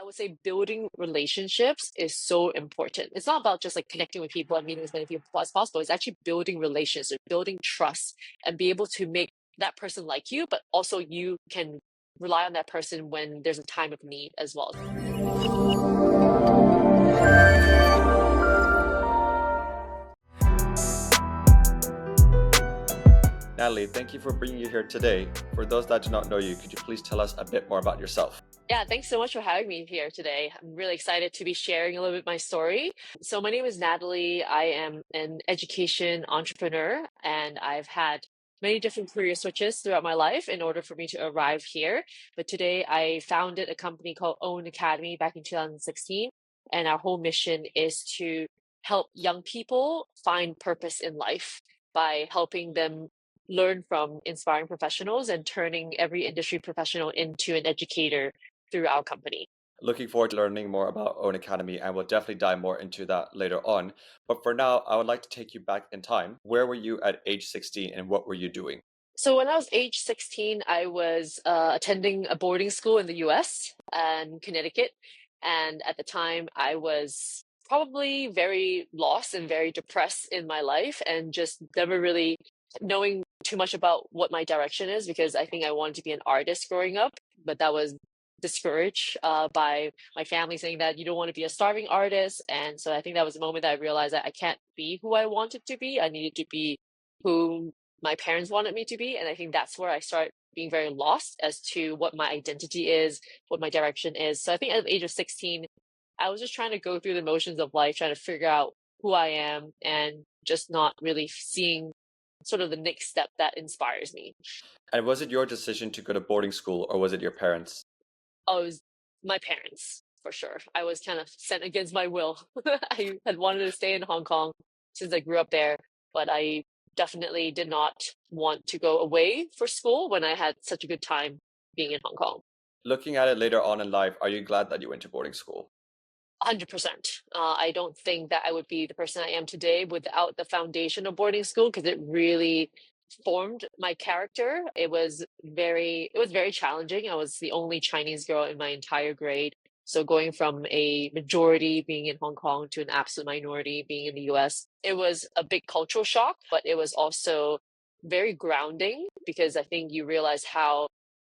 I would say building relationships is so important. It's not about just like connecting with people and meeting as many people as possible. It's actually building relationships, building trust, and be able to make that person like you, but also you can rely on that person when there's a time of need as well. Natalie, thank you for bringing you here today. For those that do not know you, could you please tell us a bit more about yourself? Yeah, thanks so much for having me here today. I'm really excited to be sharing a little bit my story. So my name is Natalie. I am an education entrepreneur, and I've had many different career switches throughout my life in order for me to arrive here. But today I founded a company called Own Academy back in 2016, and our whole mission is to help young people find purpose in life by helping them learn from inspiring professionals and turning every industry professional into an educator through our company. Looking forward to learning more about Own Academy, and we'll definitely dive more into that later on. But for now, I would like to take you back in time. Where were you at age 16 and what were you doing? So when I was age 16, I was attending a boarding school in the US and Connecticut. And at the time, I was probably very lost and very depressed in my life and just never really knowing too much about what my direction is because I think I wanted to be an artist growing up, but that was discouraged by my family saying that you don't want to be a starving artist. And so I think that was the moment that I realized that I can't be who I wanted to be. I needed to be who my parents wanted me to be. And I think that's where I started being very lost as to what my identity is, what my direction is. So I think at the age of 16, I was just trying to go through the motions of life, trying to figure out who I am and just not really seeing sort of the next step that inspires me. And was it your decision to go to boarding school or was it your parents? Oh, it was my parents for sure. I was kind of sent against my will. I had wanted to stay in Hong Kong since I grew up there, but I definitely did not want to go away for school when I had such a good time being in Hong Kong. Looking at it later on in life, are you glad that you went to boarding school? 100%. I don't think that I would be the person I am today without the foundation of boarding school because it really formed my character. It was very challenging. I was the only Chinese girl in my entire grade. So going from a majority being in Hong Kong to an absolute minority being in the US, it was a big cultural shock, but it was also very grounding because I think you realize how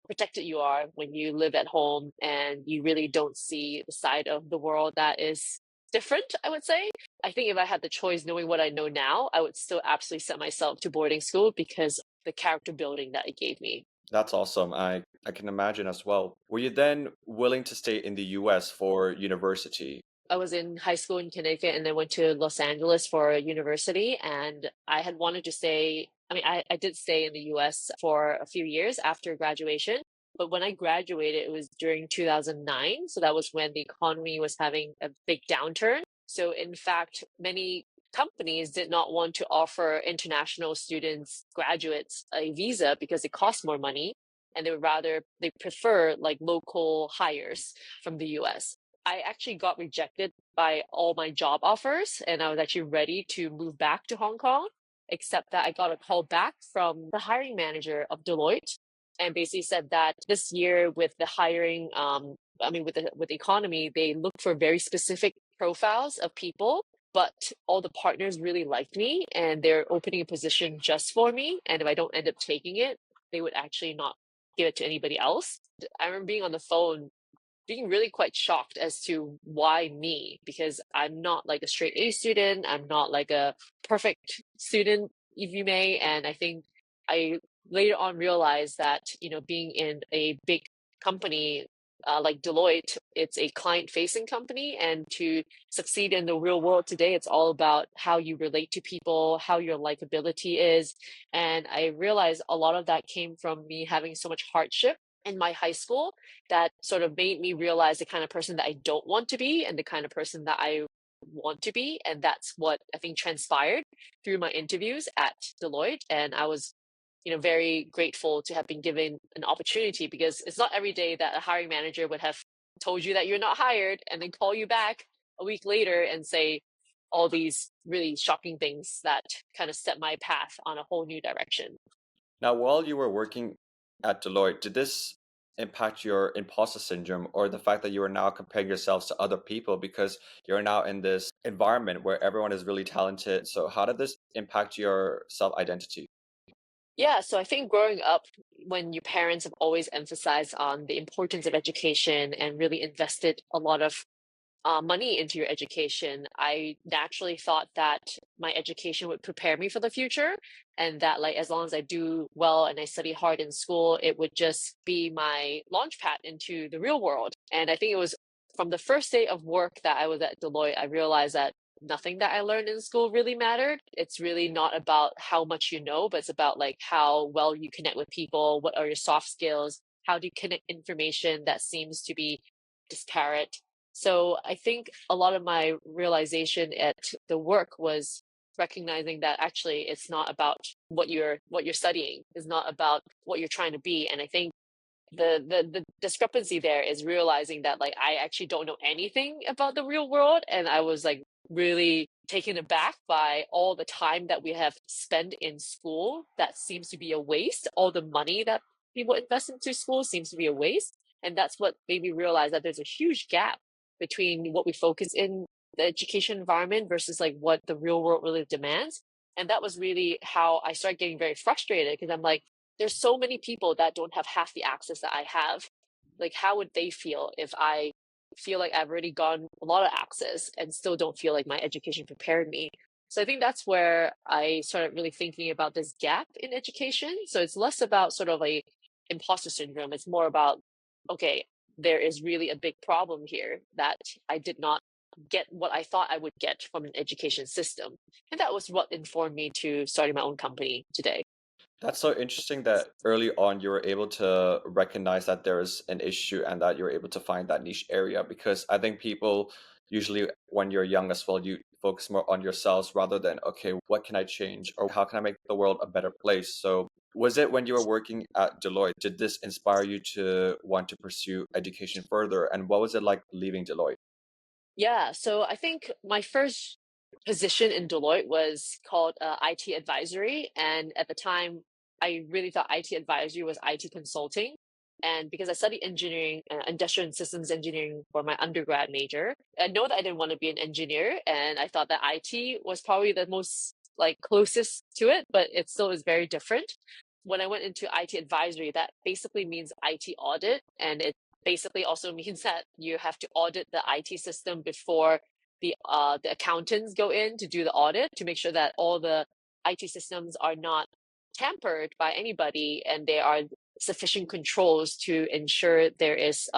protected you are when you live at home and you really don't see the side of the world that is different, I would say. I think if I had the choice knowing what I know now, I would still absolutely send myself to boarding school because the character building that it gave me. That's awesome. I can imagine as well. Were you then willing to stay in the US for university? I was in high school in Connecticut and then went to Los Angeles for university. And I had wanted to stay. I did stay in the US for a few years after graduation. But when I graduated, it was during 2009. So that was when the economy was having a big downturn. So, in fact, many companies did not want to offer international students, graduates, a visa because it costs more money. And they prefer like local hires from the US. I actually got rejected by all my job offers, and I was actually ready to move back to Hong Kong, except that I got a call back from the hiring manager of Deloitte and basically said that this year with the hiring, with the economy, they look for very specific profiles of people, but all the partners really liked me and they're opening a position just for me. And if I don't end up taking it, they would actually not give it to anybody else. I remember being on the phone being really quite shocked as to why me, because I'm not like a straight A student. I'm not like a perfect student, if you may. And I think I later on realized that, being in a big company like Deloitte, it's a client facing company. And to succeed in the real world today, it's all about how you relate to people, how your likability is. And I realized a lot of that came from me having so much hardship in my high school that sort of made me realize the kind of person that I don't want to be and the kind of person that I want to be. And that's what I think transpired through my interviews at Deloitte. And I was, very grateful to have been given an opportunity because it's not every day that a hiring manager would have told you that you're not hired and then call you back a week later and say all these really shocking things that kind of set my path on a whole new direction. Now, while you were working at Deloitte, did this impact your imposter syndrome or the fact that you are now comparing yourselves to other people because you're now in this environment where everyone is really talented? So how did this impact your self-identity? Yeah, so I think growing up, when your parents have always emphasized on the importance of education and really invested a lot of money into your education, I naturally thought that my education would prepare me for the future, and that like as long as I do well and I study hard in school, it would just be my launch pad into the real world. And I think it was from the first day of work that I was at Deloitte, I realized that nothing that I learned in school really mattered. It's really not about how much you know, but it's about like how well you connect with people, what are your soft skills, how do you connect information that seems to be disparate. So I think a lot of my realization at the work was recognizing that actually it's not about what you're studying, it's not about what you're trying to be. And I think the discrepancy there is realizing that like I actually don't know anything about the real world, and I was like really taken aback by all the time that we have spent in school that seems to be a waste. All the money that people invest into school seems to be a waste, and that's what made me realize that there's a huge gap between what we focus in the education environment versus like what the real world really demands. And that was really how I started getting very frustrated, because I'm like, there's so many people that don't have half the access that I have. Like, how would they feel if I feel like I've already gotten a lot of access and still don't feel like my education prepared me? So I think that's where I started really thinking about this gap in education. So it's less about sort of like imposter syndrome. It's more about, okay, there is really a big problem here that I did not get what I thought I would get from an education system. And that was what informed me to starting my own company today. That's so interesting that early on you were able to recognize that there is an issue and that you're able to find that niche area, because I think people usually when you're young as well, you focus more on yourselves rather than, okay, what can I change or how can I make the world a better place? So was it when you were working at Deloitte, did this inspire you to want to pursue education further? And what was it like leaving Deloitte? Yeah, so I think my first position in Deloitte was called IT advisory. And at the time, I really thought IT advisory was IT consulting. And because I studied engineering, industrial and systems engineering for my undergrad major, I know that I didn't want to be an engineer. And I thought that IT was probably the most like closest to it, but it still is very different. When I went into IT advisory, that basically means IT audit. And it basically also means that you have to audit the IT system before the accountants go in to do the audit to make sure that all the IT systems are not tampered by anybody, and there are sufficient controls to ensure there is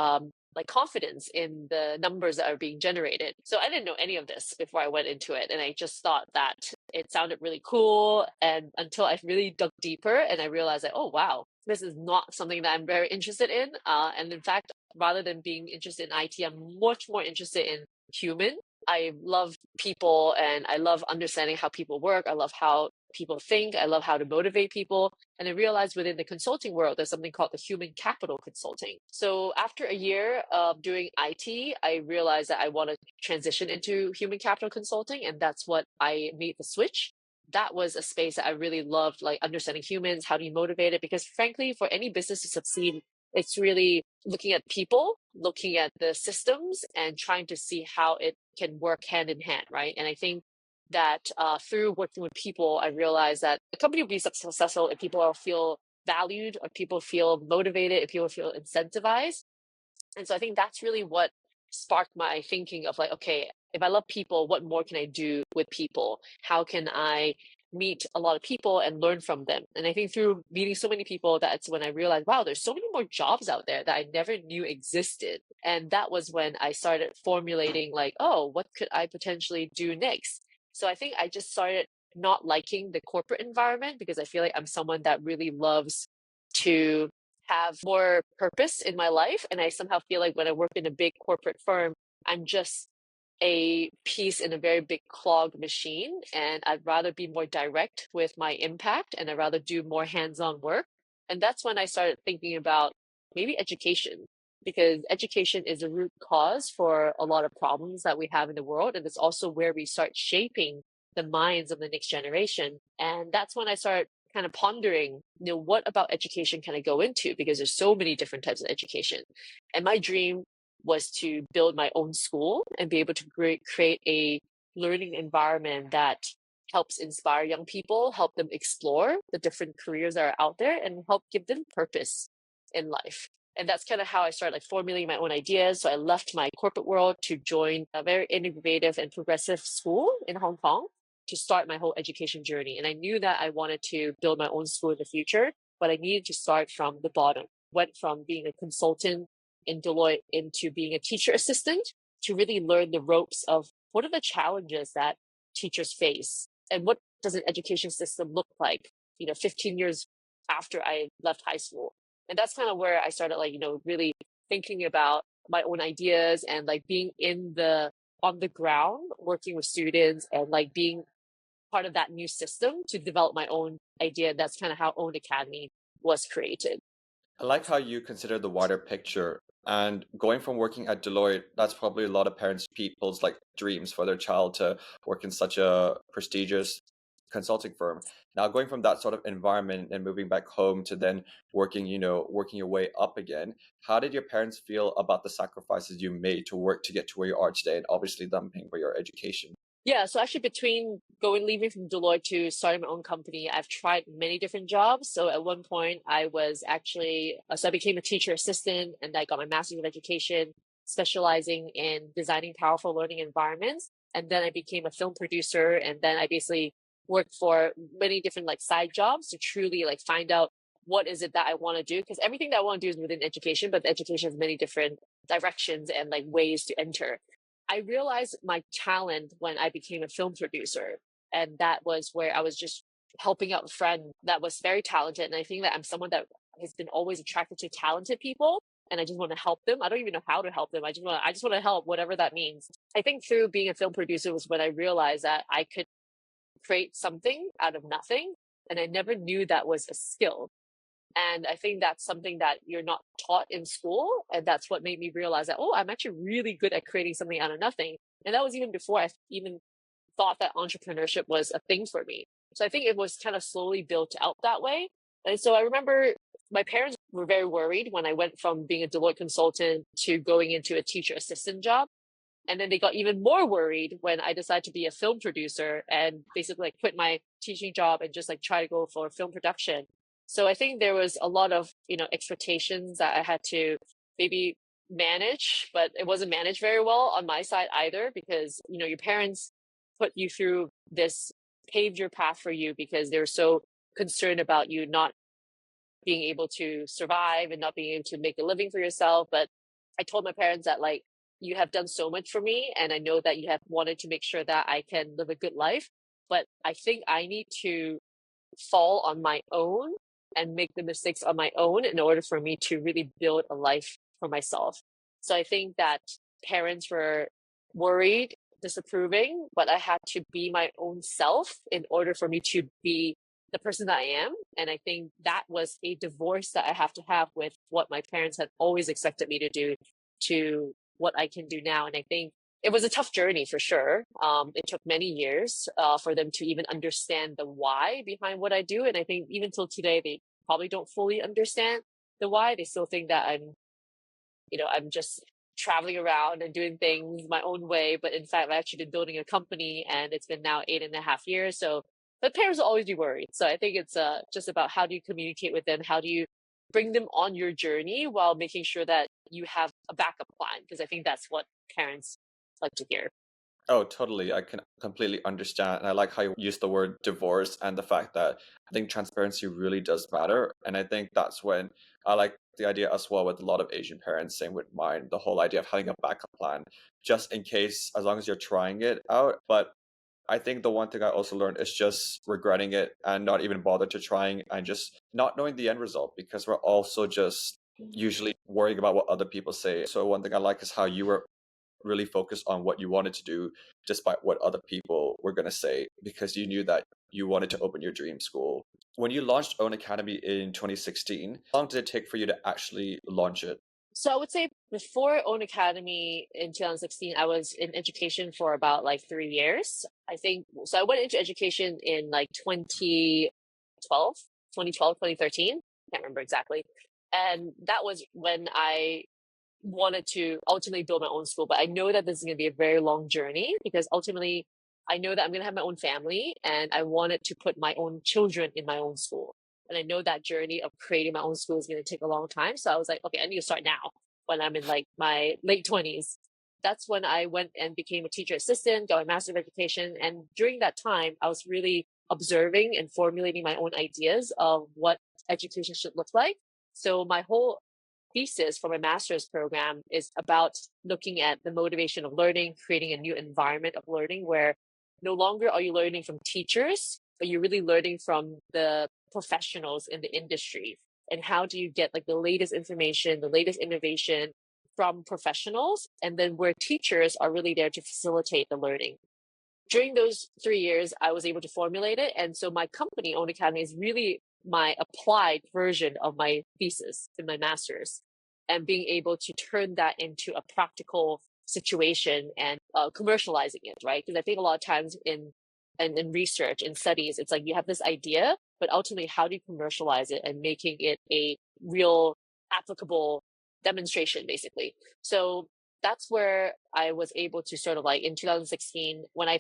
like confidence in the numbers that are being generated. So I didn't know any of this before I went into it, and I just thought that it sounded really cool. And until I really dug deeper, and I realized that, oh wow, this is not something that I'm very interested in. And in fact, rather than being interested in IT, I'm much more interested in human. I love people and I love understanding how people work. I love how people think. I love how to motivate people. And I realized within the consulting world, there's something called the human capital consulting. So after a year of doing IT, I realized that I want to transition into human capital consulting. And that's what I made the switch. That was a space that I really loved, like understanding humans, how do you motivate it? Because frankly, for any business to succeed, it's really looking at people, looking at the systems, and trying to see how it can work hand in hand, right? And I think that through working with people, I realized that a company will be successful if people feel valued, or people feel motivated, if people feel incentivized. And so I think that's really what sparked my thinking of like, okay, if I love people, what more can I do with people? How can I meet a lot of people and learn from them? And I think through meeting so many people, that's when I realized, wow, there's so many more jobs out there that I never knew existed. And that was when I started formulating like, oh, what could I potentially do next? So I think I just started not liking the corporate environment, because I feel like I'm someone that really loves to have more purpose in my life. And I somehow feel like when I work in a big corporate firm, I'm just a piece in a very big clogged machine. And I'd rather be more direct with my impact, and I'd rather do more hands on work. And that's when I started thinking about maybe education, because education is a root cause for a lot of problems that we have in the world. And it's also where we start shaping the minds of the next generation. And that's when I started kind of pondering, what about education can I go into? Because there's so many different types of education. And my dream was to build my own school and be able to create a learning environment that helps inspire young people, help them explore the different careers that are out there, and help give them purpose in life. And that's kind of how I started like formulating my own ideas. So I left my corporate world to join a very innovative and progressive school in Hong Kong to start my whole education journey. And I knew that I wanted to build my own school in the future, but I needed to start from the bottom. Went from being a consultant in Deloitte into being a teacher assistant to really learn the ropes of what are the challenges that teachers face and what does an education system look like, 15 years after I left high school. And that's kind of where I started really thinking about my own ideas and like being on the ground, working with students and like being part of that new system to develop my own idea. That's kind of how Own Academy was created. I like how you consider the wider picture. And going from working at Deloitte, that's probably a lot of parents, people's like dreams for their child to work in such a prestigious consulting firm. Now, going from that sort of environment and moving back home to then working, working your way up again, how did your parents feel about the sacrifices you made to work to get to where you are today? And obviously, them paying for your education. Yeah, so actually between leaving from Deloitte to starting my own company, I've tried many different jobs. So at one point I was actually, so I became a teacher assistant and I got my master's of education, specializing in designing powerful learning environments. And then I became a film producer. And then I basically worked for many different like side jobs to truly like find out what is it that I want to do. Because everything that I want to do is within education, but the education has many different directions and like ways to enter. I realized my talent when I became a film producer. And that was where I was just helping out a friend that was very talented. And I think that I'm someone that has been always attracted to talented people. And I just want to help them. I don't even know how to help them. I just want to help, whatever that means. I think through being a film producer was when I realized that I could create something out of nothing. And I never knew that was a skill. And I think that's something that you're not taught in school. And that's what made me realize that, oh, I'm actually really good at creating something out of nothing. And that was even before I even thought that entrepreneurship was a thing for me. So I think it was kind of slowly built out that way. And so I remember my parents were very worried when I went from being a Deloitte consultant to going into a teacher assistant job. And then they got even more worried when I decided to be a film producer and basically like quit my teaching job and just like try to go for film production. So I think there was a lot of, expectations that I had to maybe manage, but it wasn't managed very well on my side either because, your parents put you through this, paved your path for you because they're so concerned about you not being able to survive and not being able to make a living for yourself. But I told my parents that like, you have done so much for me. And I know that you have wanted to make sure that I can live a good life. But I think I need to fall on my own and make the mistakes on my own in order for me to really build a life for myself. So I think that parents were worried, disapproving, but I had to be my own self in order for me to be the person that I am. And I think that was a divorce that I have to have with what my parents had always expected me to do to what I can do now. And I think it was a tough journey for sure. It took many years for them to even understand the why behind what I do. And I think even till today, they probably don't fully understand the why. They still think that I'm just traveling around and doing things my own way. But in fact, I've actually been building a company and it's been now 8.5 years. So, but parents will always be worried. So I think it's just about how do you communicate with them? How do you bring them on your journey while making sure that you have a backup plan? Because I think that's what parents like to hear. Oh, totally. I can completely understand. And I like how you use the word divorce and the fact that I think transparency really does matter. And I think that's when I like the idea as well with a lot of Asian parents, same with mine, the whole idea of having a backup plan just in case, as long as you're trying it out. But I think the one thing I also learned is just regretting it and not even bother to trying and just not knowing the end result because we're also just usually worrying about what other people say. So one thing I like is how you were really focused on what you wanted to do despite what other people were going to say because you knew that you wanted to open your dream school. When you launched Own Academy in 2016, how long did it take for you to actually launch it? So I would say before Own Academy in 2016, I was in education for about like 3 years. I think so. I went into education in like 2018 12, 2012, 2013. Can't remember exactly. And that was when I wanted to ultimately build my own school. But I know that this is going to be a very long journey because ultimately I know that I'm going to have my own family and I wanted to put my own children in my own school. And I know that journey of creating my own school is going to take a long time. So I was like, okay, I need to start now when I'm in like my late 20s. That's when I went and became a teacher assistant, got my master's of education. And during that time, I was really observing and formulating my own ideas of what education should look like. So my whole thesis for my master's program is about looking at the motivation of learning, creating a new environment of learning where no longer are you learning from teachers, but you're really learning from the professionals in the industry. And how do you get like the latest information, the latest innovation from professionals? And then where teachers are really there to facilitate the learning. During those 3 years, I was able to formulate it. And so my company, Own Academy, is really my applied version of my thesis in my master's and being able to turn that into a practical situation and commercializing it, right? Because I think a lot of times in research and studies, it's like you have this idea, but ultimately, how do you commercialize it and making it a real applicable demonstration, basically? So that's where I was able to sort of like in 2016, when I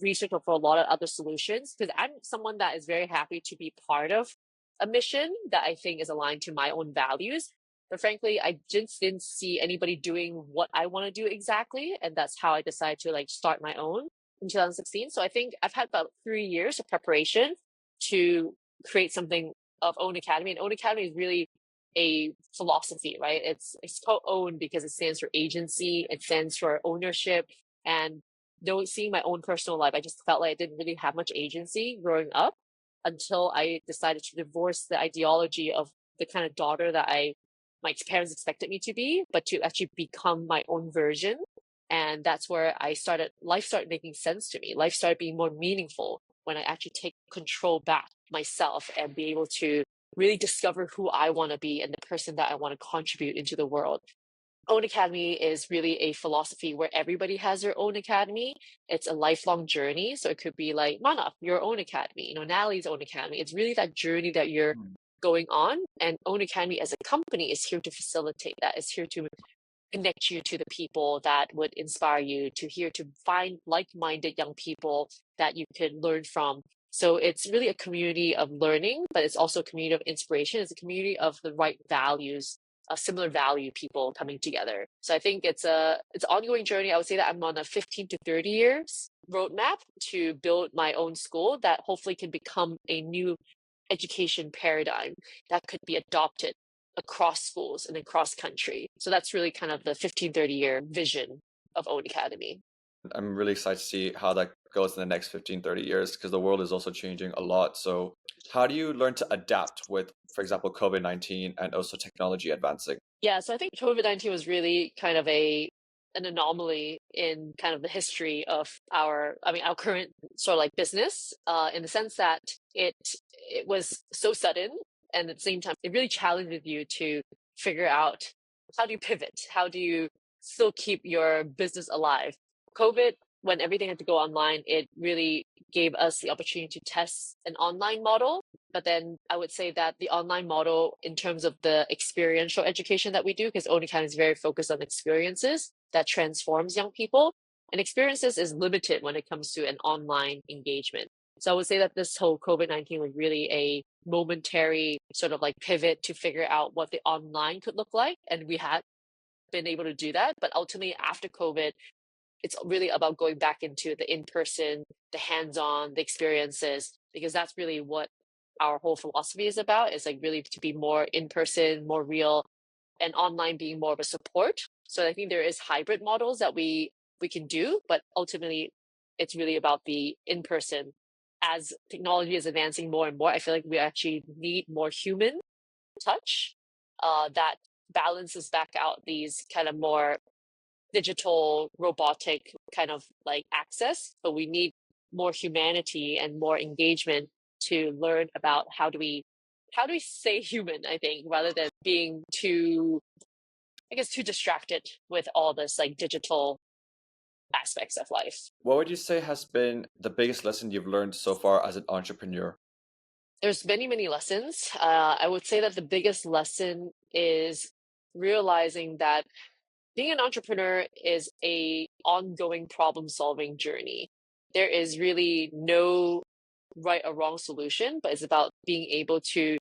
research for a lot of other solutions because I'm someone that is very happy to be part of a mission that I think is aligned to my own values. But frankly, I just didn't see anybody doing what I want to do exactly. And that's how I decided to like start my own in 2016. So I think I've had about 3 years of preparation to create something of Own Academy. And Own Academy is really a philosophy, right? It's called Own because it stands for agency, it stands for ownership. And though seeing my own personal life, I just felt like I didn't really have much agency growing up until I decided to divorce the ideology of the kind of daughter that my parents expected me to be, but to actually become my own version. And that's where life started making sense to me. Life started being more meaningful when I actually take control back myself and be able to really discover who I want to be and the person that I want to contribute into the world. Own Academy is really a philosophy where everybody has their own academy. It's a lifelong journey. So it could be like Manav, your own academy, Natalie's own academy. It's really that journey that you're going on. And Own Academy as a company is here to facilitate that. It's here to connect you to the people that would inspire you, to here to find like-minded young people that you can learn from. So it's really a community of learning, but it's also a community of inspiration. It's a community of the right values, a similar value people coming together. So I think it's an ongoing journey. I would say that I'm on a 15 to 30 years roadmap to build my own school that hopefully can become a new education paradigm that could be adopted across schools and across country. So that's really kind of the 15, 30-year vision of Own Academy. I'm really excited to see how that goes in the next 15, 30 years because the world is also changing a lot. So, how do you learn to adapt with, for example, COVID-19 and also technology advancing? Yeah, so I think COVID-19 was really kind of an anomaly in kind of the history of our current sort of like business, in the sense that it was so sudden, and at the same time, it really challenged you to figure out how do you pivot, how do you still keep your business alive. COVID, when everything had to go online, it really gave us the opportunity to test an online model. But then I would say that the online model, in terms of the experiential education that we do, because Own Academy is very focused on experiences that transforms young people, and experiences is limited when it comes to an online engagement. So I would say that this whole COVID-19 was really a momentary sort of like pivot to figure out what the online could look like. And we had been able to do that. But ultimately, after COVID, it's really about going back into the in-person, the hands-on, the experiences, because that's really what our whole philosophy is about, is like really to be more in-person, more real, and online being more of a support. So I think there is hybrid models that we can do, but ultimately it's really about the in-person. As technology is advancing more and more, I feel like we actually need more human touch that balances back out these kind of more digital robotic kind of like access, but we need more humanity and more engagement to learn about how do we stay human, I think, rather than being too, I guess, too distracted with all this like digital aspects of life. What would you say has been the biggest lesson you've learned so far as an entrepreneur? There's many, many lessons. I would say that the biggest lesson is realizing that being an entrepreneur is a ongoing problem solving journey. There is really no right or wrong solution, but it's about being able to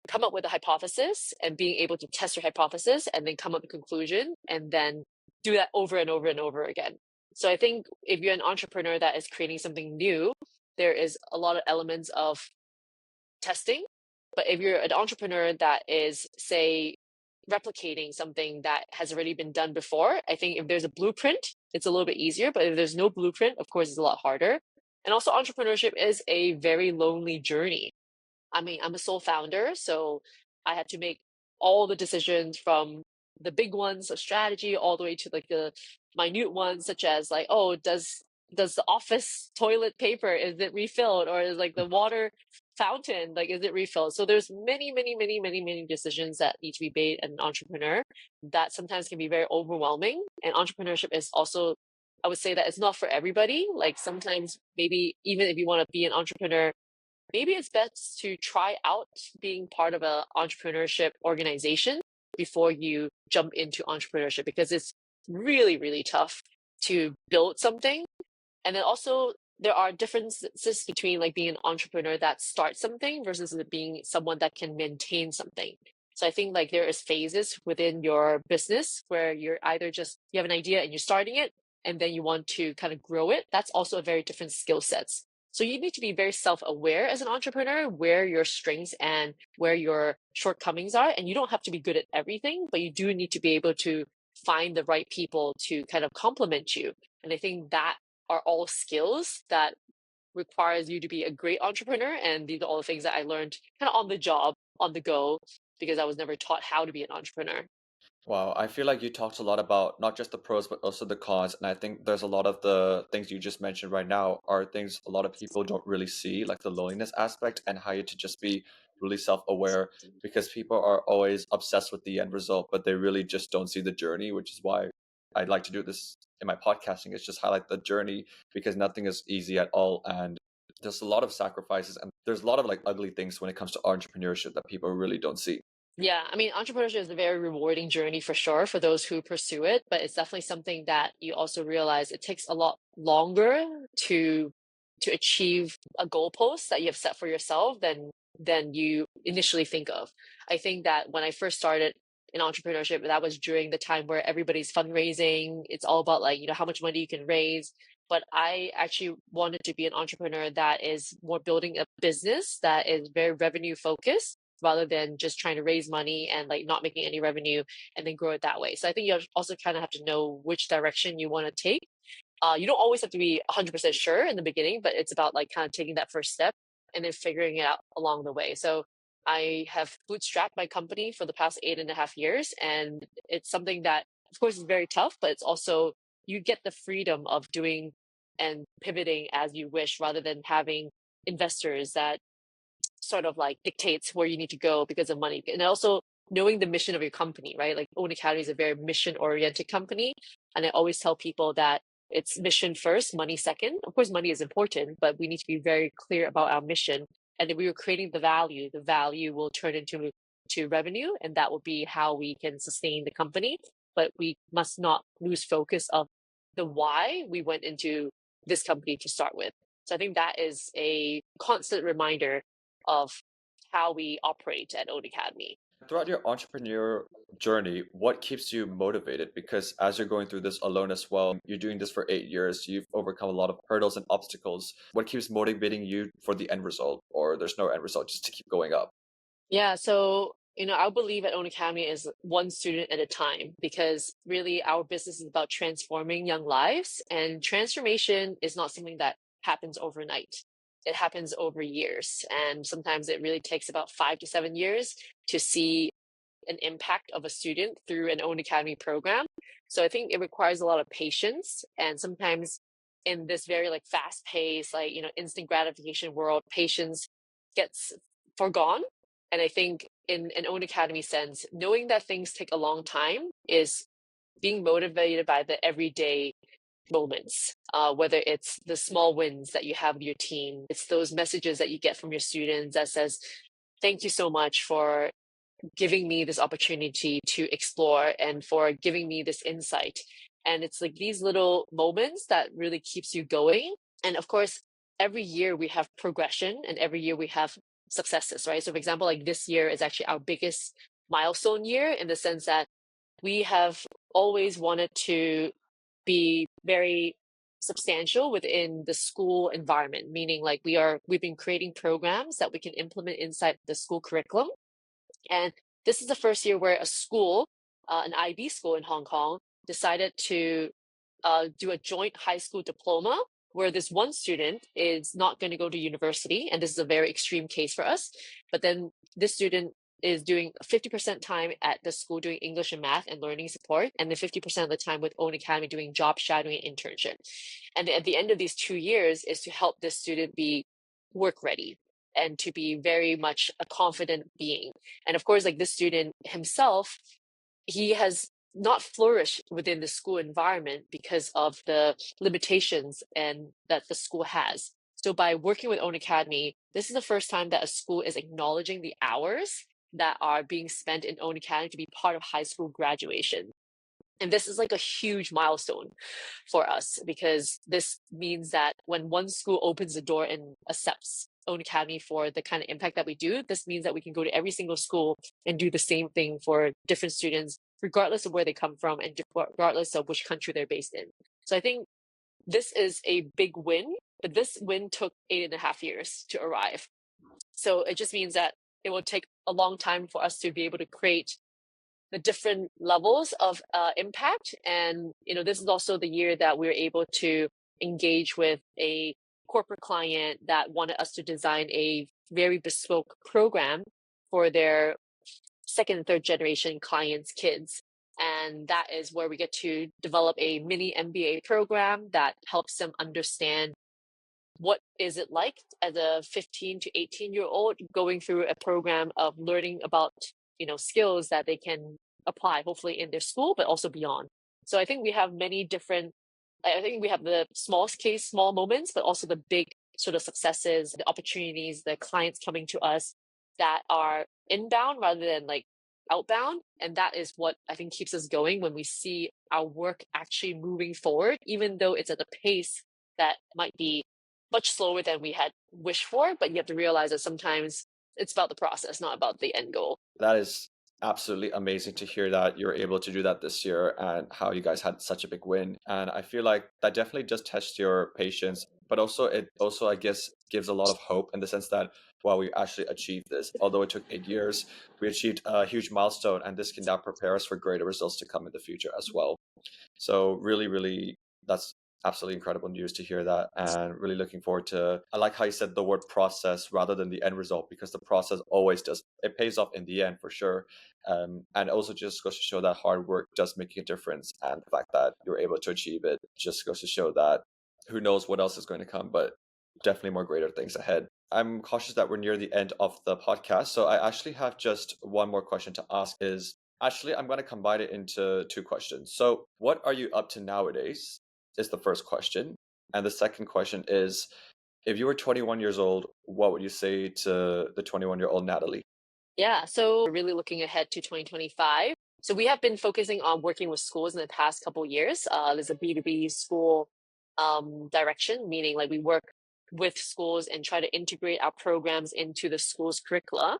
come up with a hypothesis and being able to test your hypothesis and then come up with a conclusion and then do that over and over and over again. So I think if you're an entrepreneur that is creating something new, there is a lot of elements of testing. But if you're an entrepreneur that is, say, replicating something that has already been done before, I think if there's a blueprint, it's a little bit easier. But if there's no blueprint, of course, it's a lot harder. And also, entrepreneurship is a very lonely journey. I mean, I'm a sole founder, so I had to make all the decisions from the big ones of strategy all the way to like the minute ones, such as like, oh, does the office toilet paper, is it refilled, or is like the water fountain, like is it refilled? So there's many, many, many, many, many decisions that need to be made as an entrepreneur that sometimes can be very overwhelming. And entrepreneurship is also, I would say that it's not for everybody. Like sometimes maybe even if you want to be an entrepreneur, maybe it's best to try out being part of an entrepreneurship organization before you jump into entrepreneurship because it's really, really tough to build something. And then also, there are differences between like being an entrepreneur that starts something versus being someone that can maintain something. So I think like there is phases within your business where you're either just you have an idea and you're starting it and then you want to kind of grow it. That's also a very different skill sets. So you need to be very self-aware as an entrepreneur, where your strengths and where your shortcomings are. And you don't have to be good at everything, but you do need to be able to find the right people to kind of complement you. And I think that are all skills that requires you to be a great entrepreneur. And these are all the things that I learned kind of on the job, on the go, because I was never taught how to be an entrepreneur. Wow, I feel like you talked a lot about not just the pros, but also the cons. And I think there's a lot of the things you just mentioned right now are things a lot of people don't really see, like the loneliness aspect and how you to just be really self-aware because people are always obsessed with the end result, but they really just don't see the journey, which is why I'd like to do this in my podcasting, is just highlight the journey because nothing is easy at all. And there's a lot of sacrifices and there's a lot of like ugly things when it comes to entrepreneurship that people really don't see. Yeah, I mean, entrepreneurship is a very rewarding journey for sure for those who pursue it, but it's definitely something that you also realize it takes a lot longer to to achieve a goalpost that you have set for yourself than you initially think of. I think that when I first started in entrepreneurship, that was during the time where everybody's fundraising. It's all about like, how much money you can raise. But I actually wanted to be an entrepreneur that is more building a business that is very revenue focused rather than just trying to raise money and like not making any revenue and then grow it that way. So I think you also kind of have to know which direction you want to take. You don't always have to be 100% sure in the beginning, but it's about like kind of taking that first step and then figuring it out along the way. So I have bootstrapped my company for the past 8.5 years. And it's something that, of course, is very tough, but it's also, you get the freedom of doing and pivoting as you wish rather than having investors that sort of like dictates where you need to go because of money. And also knowing the mission of your company, right? Like Own Academy is a very mission oriented company. And I always tell people that it's mission first, money second. Of course, money is important, but we need to be very clear about our mission. And if we were creating the value will turn into to revenue, and that will be how we can sustain the company. But we must not lose focus of the why we went into this company to start with. So I think that is a constant reminder of how we operate at Own Academy. Throughout your entrepreneur journey, what keeps you motivated? Because as you're going through this alone as well, you're doing this for 8 years, you've overcome a lot of hurdles and obstacles. What keeps motivating you for the end result? Or there's no end result, just to keep going up? Yeah, so I believe at Own Academy is one student at a time because really our business is about transforming young lives, and transformation is not something that happens overnight. It happens over years, and sometimes it really takes about 5 to 7 years to see an impact of a student through an Own Academy program. So I think it requires a lot of patience. And sometimes in this very like fast paced, like, instant gratification world, patience gets forgone. And I think in an Own Academy sense, knowing that things take a long time is being motivated by the everyday moments, whether it's the small wins that you have with your team, it's those messages that you get from your students that says, thank you so much for giving me this opportunity to explore and for giving me this insight. And it's like these little moments that really keeps you going. And of course, every year we have progression and every year we have successes, right? So for example, like this year is actually our biggest milestone year in the sense that we have always wanted to be very substantial within the school environment, meaning like we've been creating programs that we can implement inside the school curriculum. And this is the first year where a school, an IB school in Hong Kong, decided to do a joint high school diploma where this one student is not going to go to university. And this is a very extreme case for us. But then this student is doing 50% time at the school doing English and math and learning support, and then 50% of the time with Own Academy doing job shadowing and internship. And at the end of these 2 years is to help this student be work ready and to be very much a confident being. And of course, like this student himself, he has not flourished within the school environment because of the limitations and that the school has. So by working with Own Academy, this is the first time that a school is acknowledging the hours that are being spent in Own Academy to be part of high school graduation. And this is like a huge milestone for us because this means that when one school opens the door and accepts Own Academy for the kind of impact that we do, this means that we can go to every single school and do the same thing for different students, regardless of where they come from and regardless of which country they're based in. So I think this is a big win, but this win took 8.5 years to arrive. So it just means that it will take a long time for us to be able to create the different levels of impact. And, this is also the year that we were able to engage with a corporate client that wanted us to design a very bespoke program for their second and third generation clients' kids. And that is where we get to develop a mini MBA program that helps them understand what is it like as a 15 to 18-year-old going through a program of learning about skills that they can apply hopefully in their school but also beyond. So I think we have many different, I think we have the smallest case small moments but also the big sort of successes, the opportunities, the clients coming to us that are inbound rather than like outbound. And that is what I think keeps us going when we see our work actually moving forward, even though it's at a pace that might be much slower than we had wished for. But you have to realize that sometimes it's about the process, not about the end goal. That is absolutely amazing to hear that you're able to do that this year and how you guys had such a big win. And I feel like that definitely just tests your patience, but also it also, I guess, gives a lot of hope in the sense that while we actually achieved this, although it took 8 years, we achieved a huge milestone, and this can now prepare us for greater results to come in the future as well. So really, really, that's absolutely incredible news to hear that, and really looking forward to. I like how you said the word process rather than the end result, because the process always does. It pays off in the end for sure, and also just goes to show that hard work does make a difference, and the fact that you're able to achieve it just goes to show that who knows what else is going to come, but definitely more greater things ahead. I'm cautious that we're near the end of the podcast, so I actually have just one more question to ask. Is Actually, I'm going to combine it into two questions. So, what are you up to nowadays? Is the first question. And the second question is, if you were 21 years old, what would you say to the 21-year-old Natalie? Yeah, so we're really looking ahead to 2025. So we have been focusing on working with schools in the past couple of years. There's a B2B school direction, meaning like we work with schools and try to integrate our programs into the school's curricula.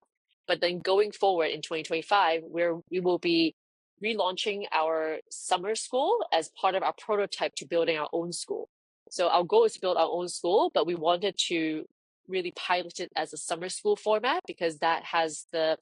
But then going forward in 2025, we will be relaunching our summer school as part of our prototype to building our own school. So our goal is to build our own school, but we wanted to really pilot it as a summer school format because that has the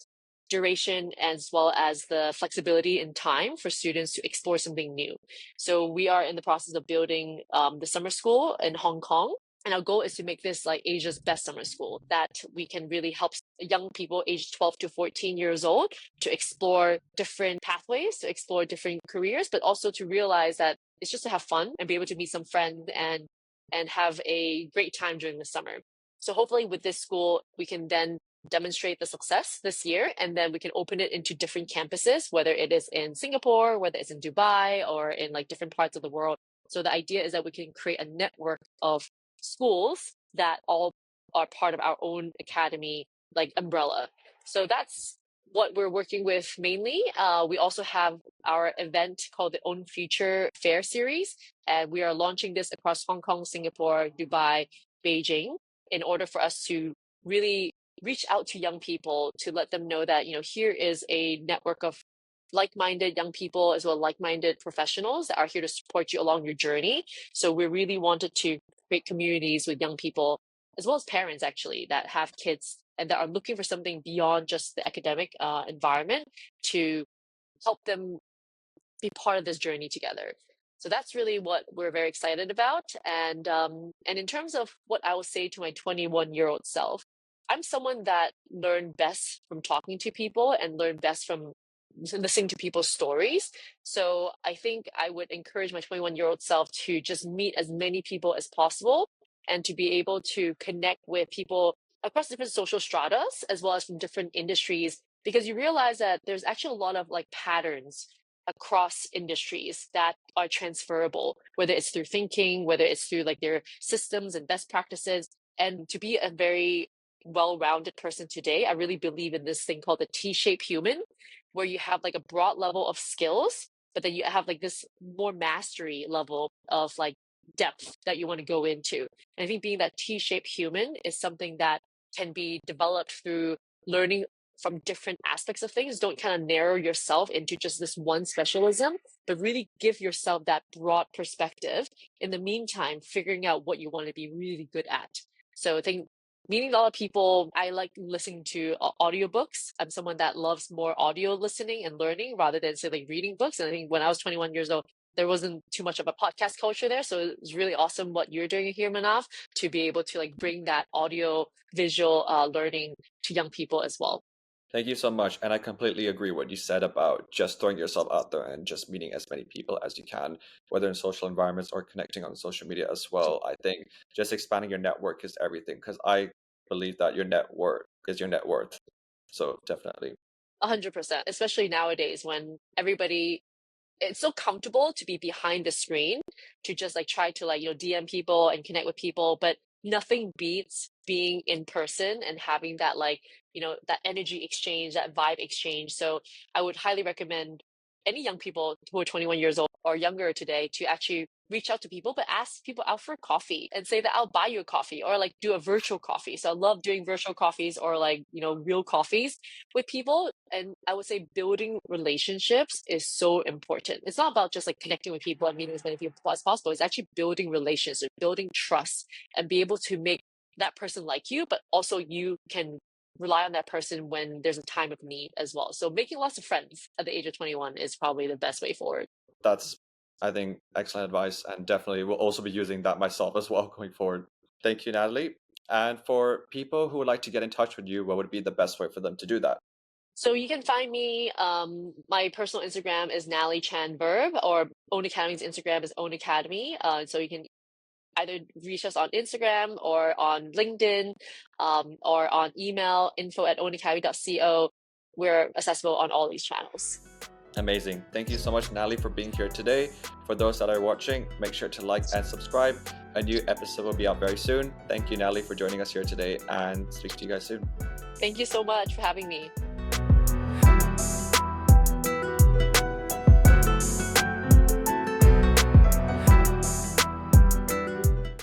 duration as well as the flexibility in time for students to explore something new. So we are in the process of building the summer school in Hong Kong. And our goal is to make this like Asia's best summer school, that we can really help young people aged 12 to 14 years old to explore different pathways, to explore different careers, but also to realize that it's just to have fun and be able to meet some friends and have a great time during the summer. So hopefully with this school, we can then demonstrate the success this year, and then we can open it into different campuses, whether it is in Singapore, whether it's in Dubai, or in like different parts of the world, So the idea is that we can create a network of schools that all are part of our own academy, like umbrella. So that's what we're working with mainly. We also have our event called the Own Future Fair Series, and we are launching this across Hong Kong, Singapore, Dubai, Beijing, in order for us to really reach out to young people to let them know that, here is a network of like-minded young people as well as like-minded professionals that are here to support you along your journey. So we really wanted to create communities with young people as well as parents actually that have kids and that are looking for something beyond just the academic environment to help them be part of this journey together. So that's really what we're very excited about. And in terms of what I will say to my 21-year-old self, I'm someone that learned best from talking to people and learned best from listening to people's stories. So I think I would encourage my 21-year-old self to just meet as many people as possible and to be able to connect with people across different social stratas as well as from different industries, because you realize that there's actually a lot of like patterns across industries that are transferable, whether it's through thinking, whether it's through like their systems and best practices. And to be a very well-rounded person today, I really believe in this thing called the T-shaped human, where you have like a broad level of skills, but then you have like this more mastery level of like depth that you want to go into. And I think being that T-shaped human is something that can be developed through learning from different aspects of things. Don't kind of narrow yourself into just this one specialism, but really give yourself that broad perspective. In the meantime, figuring out what you want to be really good at. So I think meeting a lot of people, I like listening to audiobooks. I'm someone that loves more audio listening and learning rather than say like reading books. And I think when I was 21 years old, there wasn't too much of a podcast culture there. So it's really awesome what you're doing here, Manav, to be able to like bring that audio visual learning to young people as well. Thank you so much. And I completely agree what you said about just throwing yourself out there and just meeting as many people as you can, whether in social environments or connecting on social media as well. I think just expanding your network is everything because I believe that your network is your net worth. So definitely. 100%, especially nowadays when everybody it's so comfortable to be behind the screen to just like try to like DM people and connect with people, but nothing beats being in person and having that like that energy exchange, that vibe exchange. So I would highly recommend any young people who are 21 years old or younger today to actually reach out to people, but ask people out for coffee and say that I'll buy you a coffee or like do a virtual coffee. So I love doing virtual coffees or like real coffees with people. And I would say building relationships is so important. It's not about just like connecting with people and meeting as many people as possible. It's actually building relationships, building trust, and be able to make that person like you, but also you can rely on that person when there's a time of need as well. So making lots of friends at the age of 21 is probably the best way forward. That's, I think, excellent advice. And definitely will also be using that myself as well going forward. Thank you, Natalie. And for people who would like to get in touch with you, what would be the best way for them to do that? So you can find me. My personal Instagram is Natalie Chan Verb, or Own Academy's Instagram is Own Academy. So you can either reach us on Instagram or on LinkedIn, or on email info@ownacademy.co. We're accessible on all these channels. Amazing. Thank you so much, Natalie, for being here today. For those that are watching, make sure to like and subscribe. A new episode will be out very soon. Thank you, Natalie, for joining us here today, and speak to you guys soon. Thank you so much for having me.